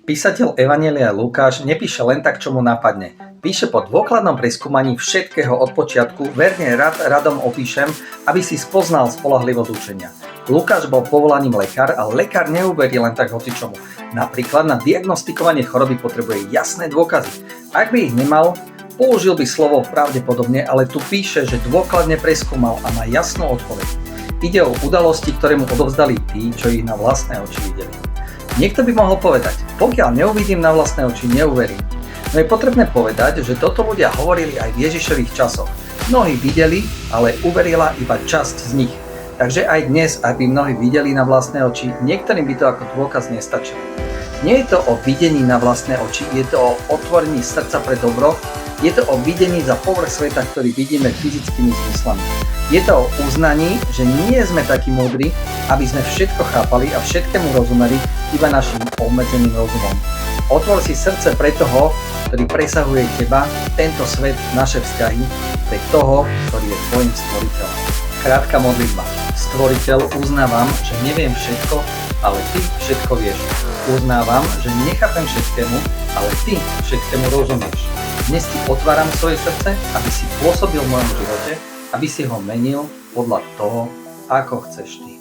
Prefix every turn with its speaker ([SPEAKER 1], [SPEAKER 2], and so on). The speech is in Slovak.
[SPEAKER 1] Písateľ Evanjelia Lukáš nepíše len tak, čo mu napadne. Píše po dôkladnom preskúmaní všetkého od počiatku, verne radom opíšem, aby si spoznal spoľahlivosť učenia. Lukáš bol povolaním lekár a lekár neuverí len tak hocičomu. Napríklad na diagnostikovanie choroby potrebuje jasné dôkazy. Ak by ich nemal, použil by slovo pravdepodobne, ale tu píše, že dôkladne preskúmal a má jasnú odpoveď. Ide o udalosti, ktoré mu odovzdali tí, čo ich na vlastné oči videli. Niekto by mohol povedať, pokiaľ neuvidím na vlastné oči, neuverím. No je potrebné povedať, že toto ľudia hovorili aj v Ježišových časoch. Mnohí videli, ale uverila iba časť z nich. Takže aj dnes, ak by mnohí videli na vlastné oči, niektorým by to ako dôkaz nestačilo. Nie je to o videní na vlastné oči, je to o otvorení srdca pre dobro, je to o videní za povrch sveta, ktorý vidíme fyzickými zmyslami. Je to o uznaní, že nie sme takí múdri, aby sme všetko chápali a všetkému rozumeli iba našim obmedzeným rozumom. Otvor si srdce pre toho, ktorý presahuje teba, tento svet, naše vzťahy, pre toho, ktorý je tvojim stvoriteľom. Krátka modlitba. Stvoriteľ, uznávam, že neviem všetko, ale ty všetko vieš. Uznávam, že nechápem všetkému, ale ty všetkému rozumieš. Dnes ti otváram svoje srdce, aby si pôsobil v mojom živote, aby si ho menil podľa toho, ako chceš ty.